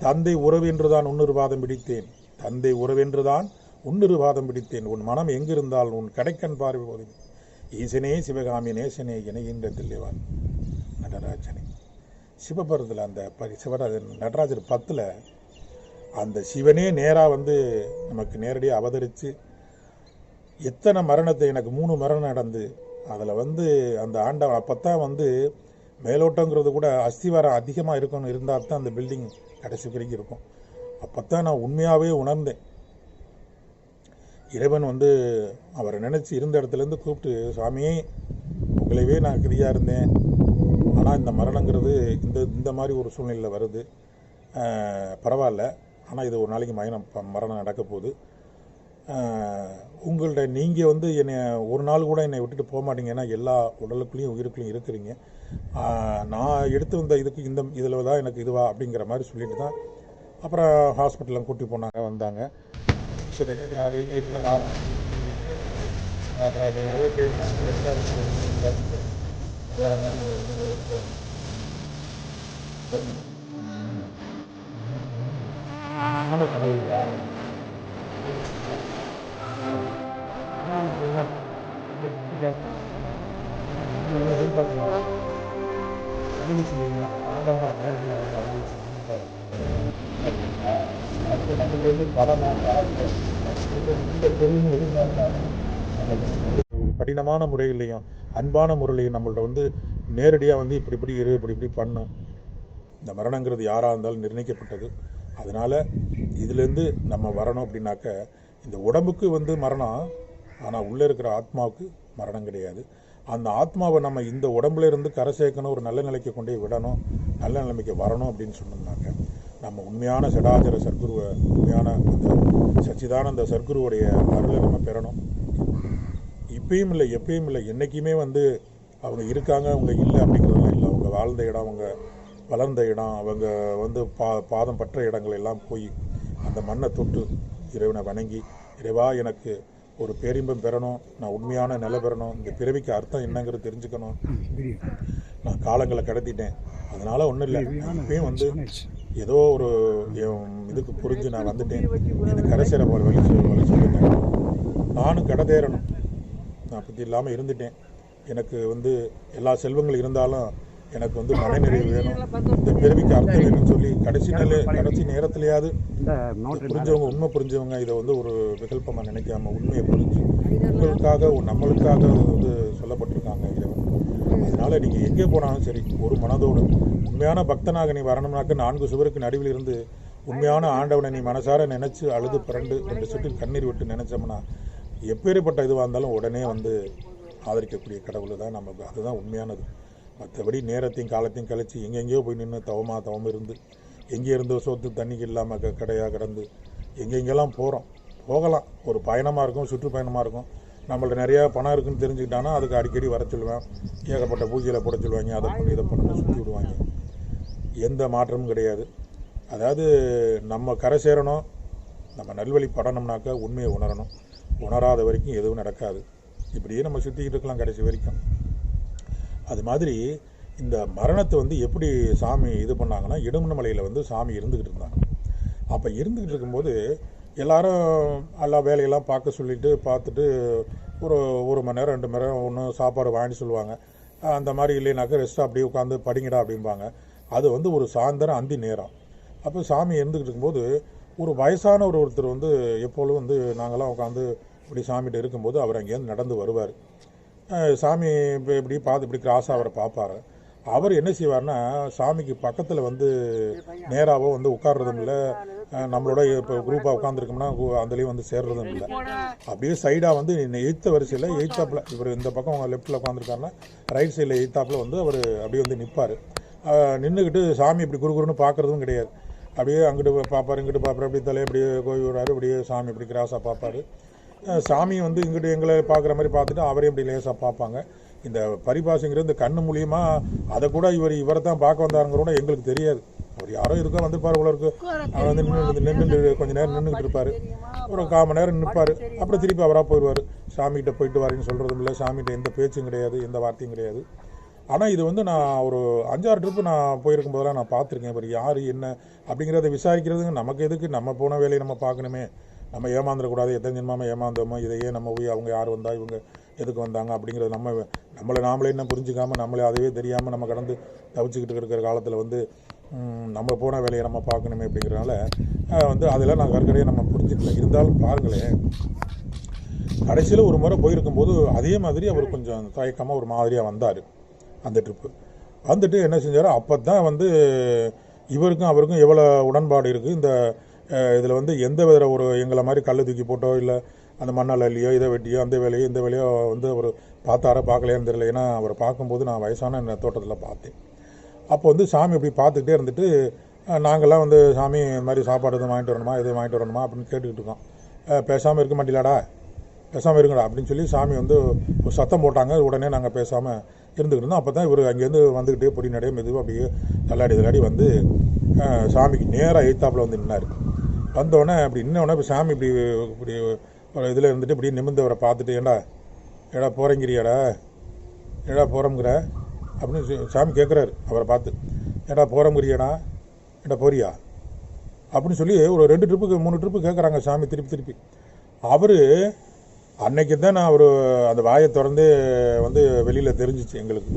தந்தை உறவென்றுதான் உன்னொரு பாதம் பிடித்தேன், தந்தை உறவென்றுதான் உன்னொரு பாதம் பிடித்தேன், உன் மனம் எங்கிருந்தால் உன் கடைக்கண் பார்வை போதும். ஈசனே சிவகாமி நேசனே இணைகின்ற தில்லைவான் நடராஜனே. சிவபுரத்தில் அந்த நடராஜர் 10 அந்த சிவனே நேராக வந்து நமக்கு நேரடியாக அவதரித்து எத்தனை மரணத்தை, எனக்கு 3 மரணம் நடந்து அதில் வந்து அந்த ஆண்டவன் அப்போத்தான் வந்து மேலோட்டங்கிறது கூட அஸ்திவாரம் அதிகமாக இருக்கணும், இருந்தால் தான் அந்த பில்டிங் கடைசி வரைக்கும் இருக்கும். அப்போத்தான் நான் உண்மையாகவே உணர்ந்தேன். இறைவன் வந்து அவரை நினச்சி இருந்த இடத்துலேருந்து கூப்பிட்டு, சாமியே உங்களைவே நான் கிரியாக இருந்தேன், ஆனால் இந்த மரணங்கிறது இந்த மாதிரி ஒரு சூழ்நிலையில் வருது, பரவாயில்ல, ஆனால் இது ஒரு நாளைக்கு மரணம் நடக்க போகுது. உங்கள்கிட்ட நீங்கள் வந்து என்னை ஒரு நாள் கூட என்னை விட்டுட்டு போக மாட்டீங்கன்னா எல்லா உடலுக்குள்ளேயும் உயிருக்குள்ளேயும் இருக்கிறீங்க. நான் எடுத்து வந்த இதுக்கு இதில் தான் எனக்கு இதுவா அப்படிங்கிற மாதிரி சொல்லிட்டு தான் அப்புறம் ஹாஸ்பிட்டலில் கூட்டி போனாங்க, வந்தாங்க. சரி, கடினமான முறையிலையும் அன்பான முறையிலையும் நம்மள்ட்ட வந்து நேரடியாக வந்து இப்படி பண்ணும். இந்த மரணங்கிறது யாராக இருந்தாலும் நிர்ணயிக்கப்பட்டது. அதனால் இதுலேருந்து நம்ம வரணும் அப்படின்னாக்க இந்த உடம்புக்கு வந்து மரணம், ஆனால் உள்ளே இருக்கிற ஆத்மாவுக்கு மரணம் கிடையாது. அந்த ஆத்மாவை நம்ம இந்த உடம்புல இருந்து கரை சேர்க்கணும், ஒரு நல்ல நிலைக்கு கொண்டு போய் விடணும், நல்ல நிலைமைக்கு வரணும் அப்படின்னு சொன்னோம்னாக்க நம்ம உண்மையான சடாச்சர சர்க்குருவை, உண்மையான அந்த சச்சிதானந்த சர்க்குருவுடைய அருளை நம்ம பெறணும். இப்பயும் இல்லை எப்பயும் இல்லை, என்றைக்குமே வந்து அவங்க இருக்காங்க அவங்க இல்லை அப்படிங்கிறதெல்லாம் இல்லை. அவங்க வாழ்ந்த இடம், அவங்க வளர்ந்த இடம், அவங்க வந்து பாதம் பற்ற இடங்கள் எல்லாம் போய் அந்த மண்ணை தொட்டு இறைவனை வணங்கி, இறைவா எனக்கு ஒரு பேரின்பம் பெறணும், நான் உண்மையான நிலை பெறணும், இந்த பிறவிக்கு அர்த்தம் என்னங்கிறது தெரிஞ்சுக்கணும், நான் காலங்களை கடத்திட்டேன், அதனால் ஒன்றும் இல்லை, இப்பயும் வந்து ஏதோ ஒரு இதுக்கு புரிஞ்சு நான் வந்துட்டேன், எனக்கு கரை சேர போல வழி சொல்லிட்டேன். நானும் கடை தேரணும், நான் பற்றி இல்லாமல் இருந்துட்டேன். எனக்கு வந்து எல்லா செல்வங்கள் இருந்தாலும் எனக்கு வந்து மனநிறைவு வேணும், இந்த பிறவிக்கு அர்த்தம் வேணும்னு சொல்லி கடைசி நேரத்திலேயாவது புரிஞ்சவங்க, உண்மை புரிஞ்சவங்க இதை வந்து ஒரு விகல்பமாக நினைக்காம உண்மையை புரிஞ்சு உங்களுக்காக நம்மளுக்காக வந்து சொல்லப்பட்டிருக்காங்க இறைவன். அதனால் நீங்கள் எங்கே போனாலும் சரி ஒரு மனதோடு உண்மையான பக்தனாக நீ வரணும்னாக்க 4 சுவருக்கு நடுவில் இருந்து உண்மையான ஆண்டவனை நீ மனசார நினச்சி அழுது பிறண்டு 2 சொட்டு கண்ணீர் விட்டு நினச்சோம்னா எப்பேற்பட்ட இதுவாக இருந்தாலும் உடனே வந்து ஆதரிக்கக்கூடிய கடவுள் தான் நமக்கு, அதுதான் உண்மையானது. மற்றபடி நேரத்தையும் காலத்தையும் கழித்து எங்கெங்கேயோ போய் நின்று தவம் இருந்து எங்கே இருந்தோ சோத்து தண்ணிக்கு இல்லாமல் கடையாக கிடந்து எங்கெங்கெல்லாம் போகலாம். ஒரு பயணமாக இருக்கும், சுற்றுப்பயணமாக இருக்கும். நம்மள்ட்ட நிறையா பணம் இருக்குன்னு தெரிஞ்சுக்கிட்டானா அதுக்கு அடிக்கடி வர சொல்லுவேன், ஏகப்பட்ட பூஜையில் போட சொல்லுவாங்க, அதை பண்ணி இதை பண்ணி சுற்றி விடுவாங்க. எந்த மாற்றமும் கிடையாது. அதாவது நம்ம கரை சேரணும், நம்ம நல்வழி படணும்னாக்கா உண்மையை உணரணும். உணராத வரைக்கும் எதுவும் நடக்காது. இப்படியே நம்ம சுற்றிக்கிட்டு இருக்கலாம் கடைசி வரைக்கும். அது மாதிரி இந்த மரணத்தை வந்து எப்படி சாமி இது பண்ணாங்கன்னா, இடுமலையில் வந்து சாமி இருந்துக்கிட்டு இருந்தாங்க. அப்போ இருந்துக்கிட்டு இருக்கும்போது எல்லாரும் எல்லா வேலையெல்லாம் பார்க்க சொல்லிட்டு பார்த்துட்டு ஒரு மணி நேரம் 2 மணி நேரம் ஒன்று சாப்பாடு வாங்கி சொல்லுவாங்க. அந்த மாதிரி இல்லைனாக்கா ரெஸ்ட்டாக அப்படியே உட்காந்து படிங்கடா அப்படிம்பாங்க. அது வந்து ஒரு சாயந்தரம் அந்தி நேரம். அப்போ சாமி இருந்துக்கிட்டு இருக்கும்போது ஒரு வயசான ஒருத்தர் வந்து எப்பொழுதும் வந்து நாங்கள்லாம் உட்காந்து இப்படி சாமிகிட்ட இருக்கும்போது அவர் அங்கேருந்து நடந்து வருவார். சாமி இப்படி பார்த்து இப்படி கிராஸாக அவரை பார்ப்பார். அவர் என்ன செய்வார்னா சாமிக்கு பக்கத்தில் வந்து நேராகவோ வந்து உட்கார்றதும் இல்லை, நம்மளோட இப்போ குரூப்பாக உட்காந்துருக்கோம்னா அதுலேயும் வந்து சேர்றதும் இல்லை. அப்படியே சைடாக வந்து எய்த்த வரிசையில் எய்த்தாப்பில் இவர் இந்த பக்கம் அவங்க லெஃப்ட்டில் உட்காந்துருக்காருன்னா ரைட் சைடில் எய்த்தாப்பில் வந்து அவர் அப்படியே வந்து நிற்பார். நின்றுக்கிட்டு சாமி இப்படி குறுகுறுன்னு பார்க்குறதும் கிடையாது. அப்படியே அங்கிட்டு பார்ப்பார், இங்கிட்டு பார்ப்பார், அப்படி தலையை அப்படியே கோவி விடுறாரு, அப்படியே சாமி இப்படி கிராஸாக பார்ப்பார். சாமி வந்து இங்கிட்டு எங்களை பார்க்குற மாதிரி பார்த்துட்டு அவரையும் இப்படி லேசாக பார்ப்பாங்க. இந்த பரிபாஷைங்கிற இந்த கண்ணு மூலியமாக அதை கூட இவரை தான் பார்க்க வந்தாருங்கிறோட எங்களுக்கு தெரியாது. அவர் யாரோ இருக்கோ வந்திருப்பார் உள்ள இருக்கு. அவர் வந்து நின்று கொஞ்சம் நேரம் நின்றுக்கிட்டு இருப்பார், ஒரு 1/4 மணி நேரம் நிற்பார். அப்புறம் திருப்பி அவராக போயிடுவார். சாமிகிட்ட போயிட்டு வரேன்னு சொல்கிறதும் இல்லை, சாமிகிட்ட எந்த பேச்சும் கிடையாது, எந்த வார்த்தையும் கிடையாது. ஆனால் இது வந்து நான் ஒரு 5-6 ட்ரிப்பு நான் போயிருக்கும் போதெல்லாம் நான் பார்த்துருக்கேன். இவர் யார் என்ன அப்படிங்கிறத விசாரிக்கிறதுங்க நமக்கு எதுக்கு, நம்ம போன வேலையை நம்ம பார்க்கணுமே, நம்ம ஏமாந்துடக்கூடாது. எத்தனை ஜென்மாமல் ஏமாந்தோமோ, இதையே நம்ம போய் அவங்க யார் வந்தா இவங்க எதுக்கு வந்தாங்க அப்படிங்கிறது நம்மளை நாமளே என்ன புரிஞ்சிக்காமல் நம்மளே அதுவே தெரியாமல் நம்ம கடந்து தவிச்சுக்கிட்டு இருக்கிற காலத்தில் வந்து நம்ம போன வேலையை நம்ம பார்க்கணுமே அப்படிங்கிறனால வந்து அதெல்லாம் நான் கற்கரையை நம்ம புரிஞ்சுக்கல. இருந்தாலும் பாருங்களேன், கடைசியில் ஒரு முறை போயிருக்கும்போது அதே மாதிரி அவர் கொஞ்சம் தயக்கமாக ஒரு மாதிரியாக வந்தார். அந்த ட்ரிப்பு வந்துட்டு என்ன செஞ்சார், அப்போ தான் வந்து இவருக்கும் அவருக்கும் எவ்வளோ உடன்பாடு இருக்குது. இந்த இதில் வந்து எந்த வித ஒரு எங்களை மாதிரி கல் தூக்கி போட்டோ இல்லை அந்த மண்ணால் இல்லையோ இதை வெட்டியோ அந்த வேலையோ இந்த வேலையோ வந்து அவர் பார்த்தாரா பார்க்கலையான்னு தெரியல. ஏன்னா அவரை பார்க்கும்போது நான் வயசான தோட்டத்தில் பார்த்தேன். அப்போ வந்து சாமி இப்படி பார்த்துக்கிட்டே இருந்துட்டு நாங்கள்லாம் வந்து சாமி இந்த மாதிரி சாப்பாடு எதுவும் வாங்கிட்டு வரணுமா, எதுவும் வாங்கிட்டு வரணுமா அப்படின்னு கேட்டுக்கிட்டு இருக்கோம். பேசாமல் இருக்க மாட்டீங்களாடா, பேசாமல் இருங்கடா அப்படின்னு சொல்லி சாமி வந்து ஒரு சத்தம் போட்டாங்க. உடனே நாங்கள் பேசாமல் இருந்துக்கிட்டு இருந்தோம். அப்போ தான் இவர் அங்கேருந்து வந்துக்கிட்டே பொடி நடைய மெதுவாக அப்படியே தள்ளாடி வந்து சாமிக்கு நேராக எய்த்தாப்பில் வந்து நின்னார். வந்தோடனே அப்படி இன்னொன்னே இப்போ சாமி இப்படி ஒரு இதில் இருந்துட்டு இப்படி நிமிர்ந்தவரை பார்த்துட்டு ஏடா போகிறங்கிறியாடா, ஏடா போகிறோங்கிற அப்படின்னு சாமி கேட்குறாரு அவரை பார்த்து. ஏடா போகிறோங்கிறியாடா, ஏடா போறியா அப்படின்னு சொல்லி ஒரு 2 ட்ரிப்புக்கு 3 ட்ரிப்பு கேட்குறாங்க சாமி திருப்பி. அவர் அன்னைக்கு தான் நான் அந்த வாயை திறந்து வந்து வெளியில் தெரிஞ்சிச்சு எங்களுக்கு.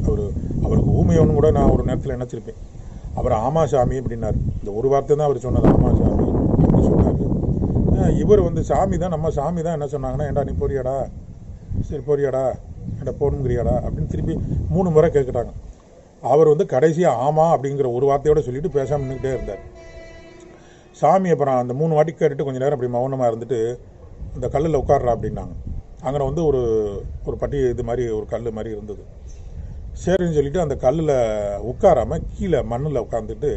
அவருக்கு ஊமையோன்னு கூட நான் ஒரு நேரத்தில் நினச்சிருப்பேன். அவர் ஆமா சாமி அப்படின்னாரு. இந்த ஒரு வார்த்தை தான் அவர் சொன்னது, ஆமா சாமி அப்படின்னு சொன்னார். இவர் வந்து சாமி தான், நம்ம சாமி தான் என்ன சொன்னாங்கன்னா, ஏண்டா நீ போறியாடா, சரி போறியாடா, ஏண்டா போகணுங்கிறியாடா அப்படின்னு திருப்பி 3 முறை கேட்குறாங்க. அவர் வந்து கடைசியாக ஆமா அப்படிங்கிற ஒரு வார்த்தையோடு சொல்லிட்டு பேசாமல் நின்றுக்கிட்டே இருந்தார். சாமி அப்புறம் அந்த 3 வாட்டி கேட்டுட்டு கொஞ்சம் நேரம் அப்படி மௌனமாக இருந்துட்டு இந்த கல்லில் உட்கார்றா அப்படின்னாங்க. அங்கே வந்து ஒரு பட்டி இது மாதிரி ஒரு கல் மாதிரி இருந்தது. சரின்னு சொல்லிட்டு அந்த கல்லில் உட்காராமல் கீழே மண்ணில் உட்காந்துட்டு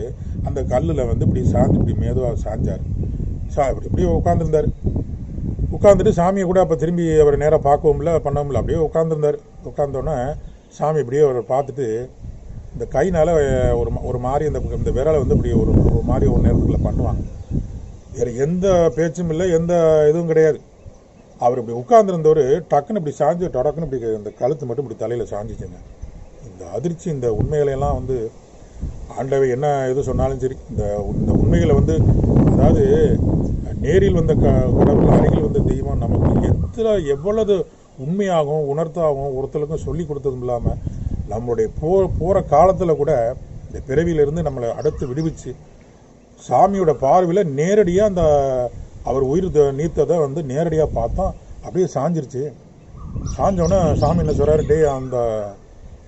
அந்த கல்லில் வந்து இப்படி சாஞ்சு இப்படி மேதுவாக சாஞ்சார். இப்படி உட்காந்துருந்தார். உட்காந்துட்டு சாமியை கூட அப்போ திரும்பி அவர் நேராக பார்க்கவும் இல்லை பண்ணவும் இல்லை, அப்படியே உட்காந்துருந்தார். உட்காந்தோன்னே சாமி இப்படியே அவர் பார்த்துட்டு இந்த கைனால் ஒரு மாதிரி இந்த விரலை வந்து இப்படி ஒரு மாதிரி ஒரு நேரத்துக்குள்ள பண்ணுவாங்க. வேறு எந்த பேச்சும் இல்லை, எந்த இதுவும் கிடையாது. அவர் இப்படி உட்கார்ந்துருந்தவர் டக்குன்னு இப்படி சாஞ்சு டக்குன்னு இப்படி இந்த கழுத்து மட்டும் இப்படி தலையில் சாஞ்சிச்சுங்க. இந்த அதிர்ச்சி, இந்த உண்மைகளையெல்லாம் வந்து ஆண்டவை என்ன எது சொன்னாலும் சரி, இந்த இந்த உண்மைகளை வந்து, அதாவது நேரில் வந்த கடவுள், அருகில் வந்த தெய்வம் நமக்கு எவ்வளவு உண்மையாகவும் உணர்த்தாகவும் ஒருத்தருக்கும் சொல்லி கொடுத்ததும் இல்லாமல் நம்மளுடைய போகிற காலத்தில் கூட இந்த பிறவியிலிருந்து நம்மளை அடுத்து விடுவிச்சு சாமியோட பார்வையில் நேரடியாக அந்த அவர் உயிர் நீத்ததை வந்து நேரடியாக பார்த்தோம். அப்படியே சாஞ்சிருச்சு. சாஞ்சோன்னே சாமி என்ன சொல்கிறாரு, டே அந்த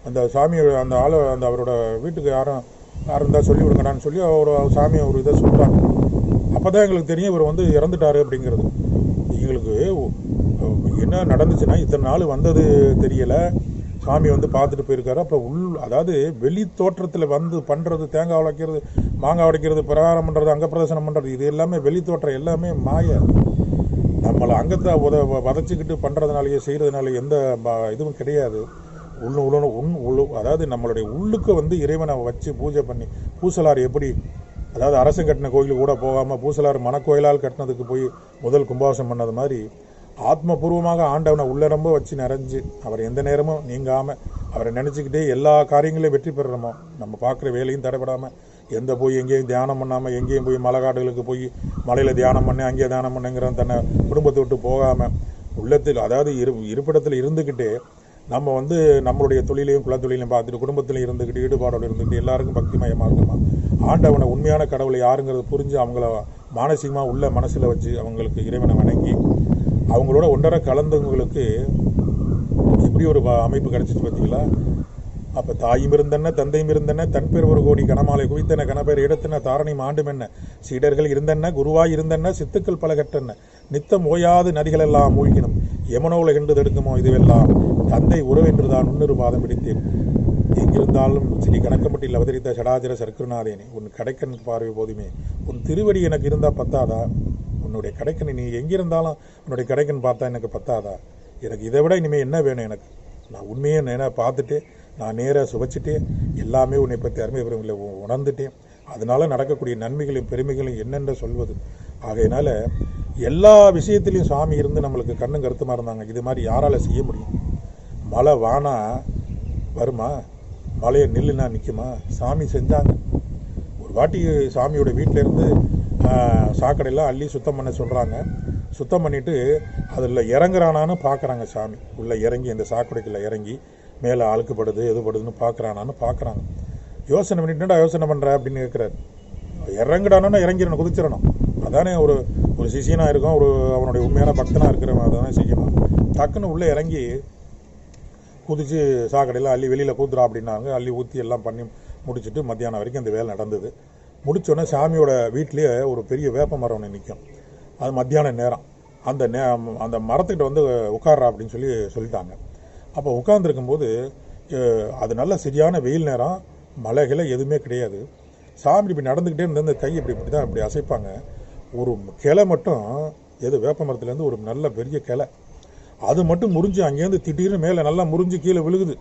அந்த சாமியோட அந்த ஆளை அந்த அவரோட வீட்டுக்கு யாரும் இருந்தால் சொல்லி விடுங்கடான்னு சொல்லி சாமியை ஒரு இதை சொல்கிறாங்க. அப்போ தான் எங்களுக்கு தெரியும் இவர் வந்து இறந்துட்டாரு அப்படிங்கிறது. எங்களுக்கு என்ன நடந்துச்சுன்னா, இத்தனை நாள் வந்தது தெரியலை, சாமி வந்து பார்த்துட்டு போயிருக்காரு. அப்புறம் அதாவது வெளி தோற்றத்தில் வந்து பண்ணுறது, தேங்காய் உடைக்கிறது, மாங்காய் உடைக்கிறது, பிரகாரம் பண்ணுறது, அங்க பிரதர்சனம் பண்ணுறது, இது எல்லாமே வெளி தோற்றம் எல்லாமே மாய. நம்மளை அங்கத்தை வதச்சிக்கிட்டு பண்ணுறதுனாலேயே செய்கிறதுனால எந்த இதுவும் கிடையாது. அதாவது நம்மளுடைய உள்ளுக்கு வந்து இறைவனை வச்சு பூஜை பண்ணி, பூசலார் எப்படி, அதாவது அரசன் கட்டின கோயிலுக்கு கூட போகாமல் பூசலார் மனக்கோயிலால் கட்டினதுக்கு போய் முதல் கும்பாபிஷம் பண்ணது மாதிரி ஆத்மபூர்வமாக ஆண்டவனை உள்ளரம்ப வச்சு நிறைஞ்சு அவர் எந்த நேரமும் நீங்காமல் அவரை நினச்சிக்கிட்டே எல்லா காரியங்களையும் வெற்றி பெறுறோமோ, நம்ம பார்க்குற வேலையும் தடைபடாமல், எந்த போய் எங்கேயும் தியானம் பண்ணாமல், எங்கேயும் போய் மலை காடுகளுக்கு போய் மலையில் தியானம் பண்ணி அங்கேயே தியானம் பண்ணுங்கிற தன்னை குடும்பத்தை விட்டு போகாமல் உள்ளத்தில், அதாவது இருப்பிடத்தில் இருந்துக்கிட்டே நம்ம வந்து நம்மளுடைய தொழிலையும் குலத்தொழிலையும் பார்த்துட்டு குடும்பத்திலையும் இருந்துக்கிட்டு ஈடுபாடோடு இருந்துக்கிட்டு எல்லாருக்கும் பக்திமயமாக இருக்குமா, ஆண்டவனை உண்மையான கடவுளை யாருங்கிறது புரிஞ்சு அவங்கள மானசீகமாக உள்ள மனசில் வச்சு அவங்களுக்கு இறைவனை வணங்கி அவங்களோட ஒன்றரை கலந்தவங்களுக்கு எப்படி ஒரு அமைப்பு கிடைச்சிச்சு பார்த்தீங்களா. அப்போ தாயும் இருந்தன தந்தையும் இருந்தன தன் பேர் ஒரு கோடி கனமாலை குவித்தன கனபேர் எடுத்தன தாரணி மாண்டும் என்ன சீடர்கள் இருந்தன குருவாய் இருந்தன சித்துக்கள் பல கட்டன நித்தம் ஓயாது நதிகள் எல்லாம் மூழ்கினும் யமனோல என்று தடுக்குமோ இதுவெல்லாம் தந்தை உறவென்றுதான் உன்னொரு பாதம் பிடித்தேன் எங்கிருந்தாலும் ஸ்ரீ கணக்கம்பட்டியில் அவதரித்த சடாச்சர சர்க்குருநாதேனே உன் கடைக்கண் பார்வை போதுமே உன் திருவடி எனக்கு இருந்தால் பத்தாதா, உன்னுடைய கடைக்கண் நீ எங்கிருந்தாலும் உன்னுடைய கடைக்கண் பார்த்தா எனக்கு பத்தாதா, எனக்கு இதை விட இனிமேல் என்ன வேணும், எனக்கு நான் உண்மையை நேராக பார்த்துட்டு நான் நேராக சுவைச்சிட்டு எல்லாமே உன்னை பற்றி அருமை பெருமைகளை உணர்ந்துட்டேன். அதனால் நடக்கக்கூடிய நன்மைகளையும் பெருமைகளையும் என்னென்ற சொல்வது. ஆகையினால எல்லா விஷயத்திலையும் சாமி இருந்து நம்மளுக்கு கண்ணும் கருத்துமாக இருந்தாங்க. இது மாதிரி யாரால் செய்ய முடியும்? மழை வானா வருமா, மழையை நில்லுனா நிற்குமா? சாமி செஞ்சாங்க. ஒரு வாட்டி சாமியோட வீட்டில் இருந்து சாக்கடையெல்லாம் அள்ளி சுத்தம் பண்ண சொல்கிறாங்க. சுத்தம் பண்ணிவிட்டு அதில் இறங்குறானான்னு பார்க்குறாங்க. சாமி உள்ளே இறங்கி இந்த சாக்கடைக்குள்ளே இறங்கி மேலே அழுக்குப்படுது எதுப்படுதுன்னு பார்க்குறாங்க. யோசனை பண்ணிட்டுடா யோசனை பண்ணுற அப்படின்னு கேட்குறாரு. இறங்குடானா இறங்கிடணும், குதிச்சிடணும். அதானே ஒரு ஒரு சிஷியனாக இருக்கும், அவனுடைய உண்மையான பக்தனாக இருக்கிறவன் அதானே செய்யணும். டக்குன்னு உள்ளே இறங்கி குதித்து சாக்கடையில் அள்ளி வெளியில் கூத்துறா அப்படின்னாங்க. அள்ளி ஊற்றி எல்லாம் பண்ணி முடிச்சுட்டு மத்தியானம் வரைக்கும் அந்த வேலை நடந்தது. முடித்தோடனே சாமியோட வீட்லேயே ஒரு பெரிய வேப்ப மரம் ஒன்று நிற்கும். அது மத்தியான நேரம். அந்த மரத்துக்கிட்ட வந்து உட்கார்றா அப்படின்னு சொல்லிட்டாங்க. அப்போ உட்கார்ந்துருக்கும்போது அது நல்ல சரியான வெயில் நேரம், மலைகளை எதுவுமே கிடையாது. சாமி இப்படி நடந்துக்கிட்டே இருந்த அந்த கை இப்படி தான் இப்படி அசைப்பாங்க. ஒரு கிளை மட்டும் வேப்ப மரத்துலேருந்து ஒரு நல்ல பெரிய கிளை அது மட்டும் முறிஞ்சு அங்கேருந்து திடீர்னு மேலே நல்லா முறிஞ்சு கீழே விழுகுது.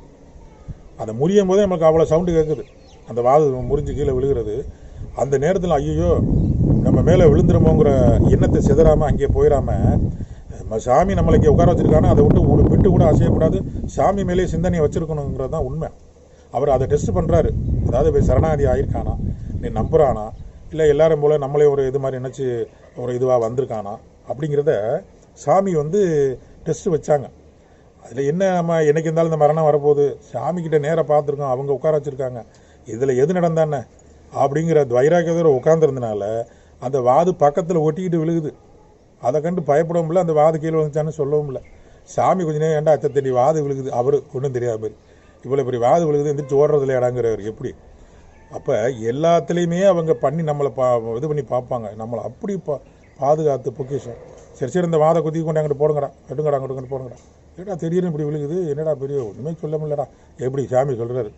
அதை முறியும் போதே நமக்கு அவ்வளோ சவுண்டு கேட்குது. அந்த வாது முறிஞ்சு கீழே விழுகிறது. அந்த நேரத்தில் ஐயோ நம்ம மேலே விழுந்துருமோங்கிற எண்ணத்தை சிதறாமல் அங்கே போயிடாமல் சாமி நம்மளை இங்கே உட்கார வச்சுருக்காங்கன்னா அதை விட்டு ஒரு விட்டு கூட அசையக்கூடாது. சாமி மேலே சிந்தனையை வச்சுருக்கணுங்கிறது தான் உண்மை. அவர் அதை டெஸ்ட் பண்ணுறாரு. அதாவது போய் சரணாகதி ஆகியிருக்கானா, நீ நம்புறானா, இல்லை எல்லாரும் போல் நம்மளே ஒரு இது மாதிரி நினச்சி ஒரு இதுவாக வந்திருக்கானா அப்படிங்கிறத சாமி வந்து டெஸ்ட்டு வச்சாங்க. அதில் என்ன, நம்ம என்னைக்கு இருந்தாலும் இந்த மரணம் வரப்போகுது, சாமிக்கிட்ட நேராக பார்த்துருக்கோம், அவங்க உட்கார வச்சுருக்காங்க, இதில் எது நடந்தானே அப்படிங்கிற வைராக்கியத்தோடு உட்காந்துருந்தனால அந்த வாது பக்கத்தில் ஒட்டிக்கிட்டு விழுகுது. அதை கண்டு பயப்படவும் இல்லை, அந்த வாது கீழே வந்துச்சான்னு சொல்லவும் இல்லை. சாமி கொஞ்சம் நேரம் ஏண்டா அச்சத்தடி வாது விழுகுது, அவர் ஒன்றும் தெரியாத மாதிரி இவ்வளோ பெரிய வாது விழுகுது எந்திரிச்சு ஓடுறதுல இடங்கிறவர் எப்படி. அப்போ எல்லாத்துலேயுமே அவங்க பண்ணி நம்மளை இது பண்ணி பார்ப்பாங்க, நம்மளை அப்படி பாதுகாத்து பொக்கிஷம். சரி இந்த வாதை குத்தி கொண்டு அங்கிட்டு போடுங்கடா, அங்கிட்டு போடுங்கடா, ஏடா திடீர்னு இப்படி விழுகுது, என்னடா பெரிய ஒன்றுமே சொல்ல முடியலடா எப்படி சாமி சொல்கிறாரு.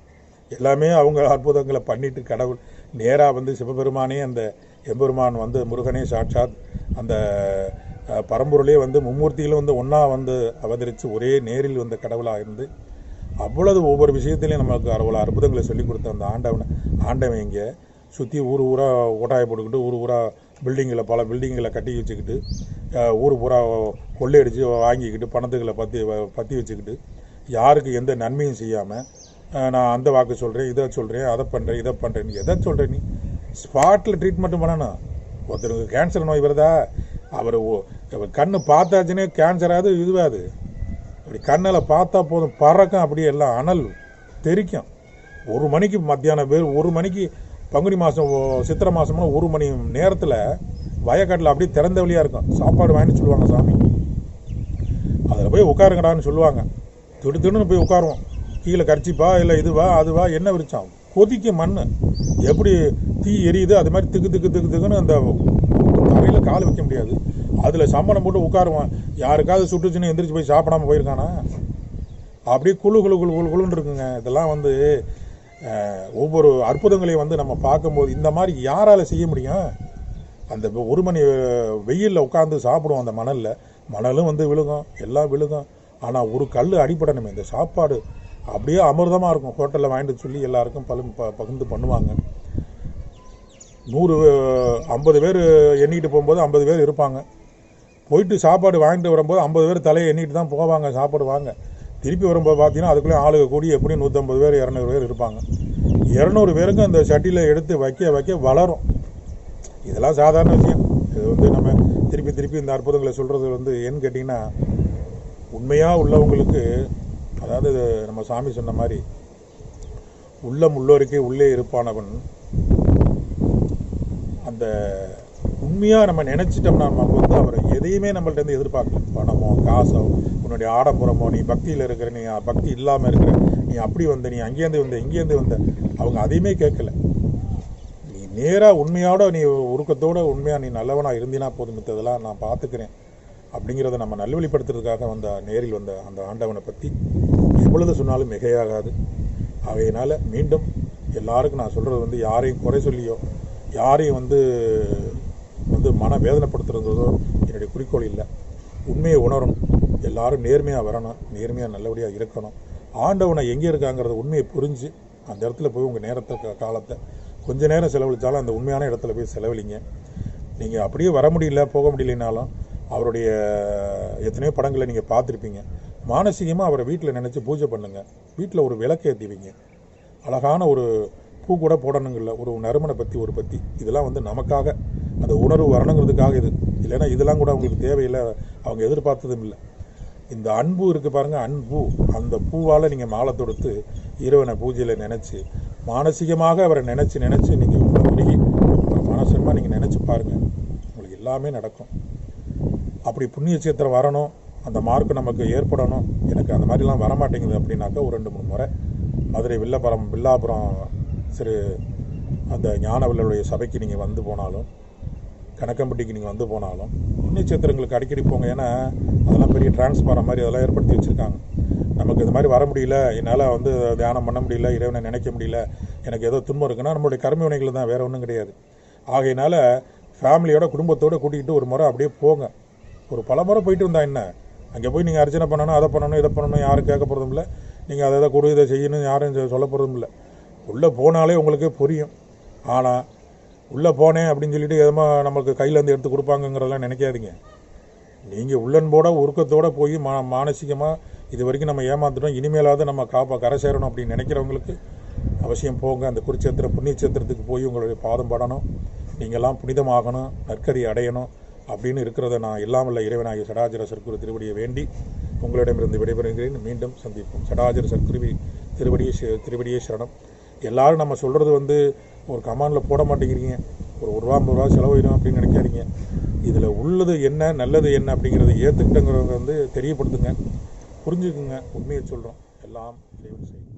எல்லாமே அவங்க அற்புதங்களை பண்ணிட்டு கடவுள் நேராக வந்து சிவபெருமானே அந்த எம்பெருமான் வந்து முருகனே சாட்சாத் அந்த பரம்பொருளே வந்து மும்மூர்த்திகளும் வந்து ஒன்றா வந்து அவதரித்து ஒரே நேரில் வந்த கடவுளாக இருந்து அவ்வளவு ஒவ்வொரு விஷயத்துலையும் நமக்கு அவ்வளோ அற்புதங்களை சொல்லிக் கொடுத்த அந்த ஆண்டவன் இங்கே சுற்றி ஊராக ஓட்டாய போட்டுக்கிட்டு ஊராக பல பில்டிங்களை கட்டி வச்சுக்கிட்டு ஊர் பூரா கொள்ளையடித்து வாங்கிக்கிட்டு பணத்துக்களை பற்றி வச்சுக்கிட்டு யாருக்கு எந்த நன்மையும் செய்யாமல் நான் அந்த வாக்கு சொல்கிறேன், இதை சொல்கிறேன், அதை பண்ணுறேன், இதை பண்ணுறேன். நீ எதை சொல்கிறேன்? நீ ஸ்பாட்டில் ட்ரீட்மெண்ட்டும் பண்ணணும். ஒருத்தருக்கு கேன்சர் நோய் வருதா, அவர் கண்ணு பார்த்தாச்சுன்னே கேன்சராது இதுவாது. அப்படி கண்ணில் பார்த்தா போதும், பறக்கும், அப்படியே எல்லாம் அனல் தெரிக்கும். 1 மணிக்கு மத்தியானம் 1 மணிக்கு பங்குனி மாதம் சித்திரை மாதம்னா 1 மணி நேரத்தில் வயக்காட்டில் அப்படியே திறந்த வழியாக இருக்கும். சாப்பாடு வாங்கிட்டு சொல்லுவாங்க சாமி, அதில் போய் உட்காருங்கடான்னு சொல்லுவாங்க. திடுன்னு போய் உட்காருவோம். கீழே கரிச்சிப்பா இல்லை இதுவா அதுவா என்ன விரிச்சான், கொதிக்கும் மண் எப்படி தீ எரியுது அது மாதிரி திக்கு திக்கு திக்கு திக்குன்னு அந்த தரையில் கால் வைக்க முடியாது. அதில் சம்மணம் போட்டு உட்காருவான். யாருக்காவது சுட்டுச்சுன்னு எந்திரிச்சு போய் சாப்பிடாம போயிருக்கானா? அப்படியே குழு குழு குழு குழு குழுன்னு இருக்குங்க. இதெல்லாம் ஒவ்வொரு அற்புதங்களையும் நம்ம பார்க்கும்போது இந்த மாதிரி யாரால் செய்ய முடியும்? அந்த 1 மணி வெயிலில் உட்காந்து சாப்பிடுவோம். அந்த மணலும் விழுகும், எல்லாம் விழுகும். ஆனால் ஒரு கல் அடிப்படணுமே. இந்த சாப்பாடு அப்படியே அமிர்தமாக இருக்கும். ஹோட்டலில் வாங்கிட்டு சொல்லி எல்லாருக்கும் பகிர்ந்து பண்ணுவாங்க. 50 பேர் எண்ணிட்டு போகும்போது 50 பேர் இருப்பாங்க. போயிட்டு சாப்பாடு வாங்கிட்டு வரும்போது 50 பேர் தலையை எண்ணிட்டு தான் போவாங்க சாப்பாடு வாங்க. திருப்பி வரும்போது பார்த்தீங்கன்னா அதுக்குள்ளே ஆளுக கூடி எப்படியும் 150 பேர் 200 பேர் இருப்பாங்க. 200 பேருக்கும் அந்த சட்டியில் எடுத்து வைக்க வளரும். இதெல்லாம் சாதாரண விஷயம். இது நம்ம திருப்பி இந்த அற்புதங்களை சொல்கிறது ஏன்னு கேட்டிங்கன்னா, உண்மையாக உள்ளவங்களுக்கு, அதாவது நம்ம சாமி சொன்ன மாதிரி உள்ளம் உள்ளோருக்கே உள்ளே இருப்பானவன், அந்த உண்மையாக நம்ம நினச்சிட்டோம்னா நம்ம அவரை எதையுமே நம்மள்ட்ட எதிர்பார்க்கல. பணமோ காசோ உன்னுடைய ஆடம்பரமோ, நீ பக்தியில் இருக்கிற, நீ பக்தி இல்லாமல் இருக்கிற, நீ அப்படி நீ அங்கேருந்து வந்த இங்கேருந்து வந்த, அவங்க அதையுமே கேட்கல. நீ நேராக உண்மையோட நீ உருக்கத்தோடு உண்மையாக நீ நல்லவனாக இருந்தினா போதும், மித்ததெல்லாம் நான் பார்த்துக்கிறேன் அப்படிங்கிறத நம்ம நல்வழிப்படுத்துறதுக்காக நேரில் வந்த அந்த ஆண்டவனை பற்றி எவ்வளவு சொன்னாலும் மிகையாகாது. அவையினால் மீண்டும் எல்லாருக்கும் நான் சொல்கிறது யாரையும் குறை சொல்லியோ யாரையும் மன வேதனைப்படுத்துறதோ என்னுடைய குறிக்கோள் இல்லை. உண்மையை உணரணும், எல்லாரும் நேர்மையாக வரணும், நேர்மையாக நல்லபடியாக இருக்கணும். ஆண்டவனை எங்கே இருக்காங்கிறத உண்மையை புரிஞ்சு அந்த இடத்துல போய் உங்கள் நேரத்தை காலத்தை கொஞ்சம் நேரம் செலவழித்தாலும் அந்த உண்மையான இடத்துல போய் செலவழிங்க. நீங்கள் அப்படியே வர முடியல போக முடியலனாலும் அவருடைய எத்தனையோ படங்களை நீங்கள் பார்த்துருப்பீங்க. மானசீகமாக அவரை வீட்டில் நினச்சி பூஜை பண்ணுங்கள். வீட்டில் ஒரு விளக்கு ஏற்றிவிங்க. அழகான ஒரு பூ கூட போடணுங்கள்ல, ஒரு நறுமணை பற்றி இதெல்லாம் நமக்காக அந்த உணர்வு வரணுங்கிறதுக்காக இது. இல்லைன்னா இதெல்லாம் கூட அவங்களுக்கு தேவையில்லை, அவங்க எதிர்பார்த்ததும் இல்லை. இந்த அன்பு இருக்குது பாருங்கள், அன்பு, அந்த பூவால் நீங்கள் மாலை தொடுத்து இறைவனை பூஜையில் நினச்சி மானசீகமாக அவரை நினச்சி நீங்கள் உருகி மனசமாக நீங்கள் நினச்சி பாருங்கள், உங்களுக்கு எல்லாமே நடக்கும். அப்படி புண்ணிய சேத்திரம் வரணும், அந்த மார்க்கு நமக்கு ஏற்படணும். எனக்கு அந்த மாதிரிலாம் வரமாட்டேங்குது அப்படின்னாக்கா ஒரு 2-3 முறை மதுரை வில்லாபுரம் சரி அந்த ஞானவல்லுடைய சபைக்கு நீங்கள் வந்து போனாலும், கணக்கம்பட்டிக்கு நீங்கள் வந்து போனாலும் புண்ணிய சேத்திரங்களுக்கு அடிக்கடி போங்க. ஏன்னா அதெல்லாம் பெரிய டிரான்ஸ்பாரம் மாதிரி அதெல்லாம் ஏற்படுத்தி வச்சுருக்காங்க. நமக்கு இது மாதிரி வர முடியல, என்னால் தியானம் பண்ண முடியல, இறைவனை நினைக்க முடியல, எனக்கு ஏதோ துன்பம் இருக்குன்னா நம்மளுடைய கர்ம வினைகள் தான், வேறு ஒன்றும் கிடையாது. ஆகையினால ஃபேமிலியோட குடும்பத்தோடு கூட்டிகிட்டு ஒரு முறை அப்படியே போங்க. ஒரு பல முறை போயிட்டு வந்தா என்ன, அங்கே போய் நீங்கள் அர்ச்சனை பண்ணணும், அதை பண்ணணும், இதை பண்ணணும், யாரும் கேட்க போகிறதும் இல்லை. நீங்கள் அதை கொடு இதை செய்யணும் யாரும் சொல்ல போகிறதும் இல்லை. உள்ளே போனாலே உங்களுக்கே புரியும். ஆனால் உள்ளே போனேன் அப்படின்னு சொல்லிட்டு எதமா நமக்கு கையிலேருந்து எடுத்து கொடுப்பாங்கங்கிறதெல்லாம் நினைக்காதீங்க. நீங்கள் உள்ளன்போட உருக்கத்தோடு போய் மானசீகமாக இது வரைக்கும் நம்ம ஏமாந்துட்டோம், இனிமேலாவது நம்ம கரை சேரணும் அப்படின்னு நினைக்கிறவங்களுக்கு அவசியம் போங்க. அந்த குருச்சேத்திரம் புண்ணியச்சேத்திரத்துக்கு போய் உங்களுடைய பாதம் படணும், நீங்கள்லாம் புனிதமாகணும், நற்கதி அடையணும் அப்படின்னு இருக்கிறத நான் இல்லாமல்ல இறைவனாகிய சடாச்சர சர்க்குரு திருவடியை வேண்டி உங்களிடமிருந்து விடைபெறுகிறேன். மீண்டும் சந்திப்போம். சடாச்சர சர்க்குருவி திருவடியே சரணம். எல்லாரும் நம்ம சொல்கிறது ஒரு கமாண்டில் போட மாட்டேங்கிறீங்க. ஒரு ₹1 செலவாயிடும் அப்படின்னு நினைக்காதீங்க. இதில் உள்ளது என்ன நல்லது என்ன அப்படிங்கிறத ஏற்றுக்கிட்டங்கிறவங்க தெரியப்படுத்துங்க, புரிஞ்சுக்குங்க. உண்மையை சொல்கிறோம், எல்லாம் இறைவன் செய்யும்.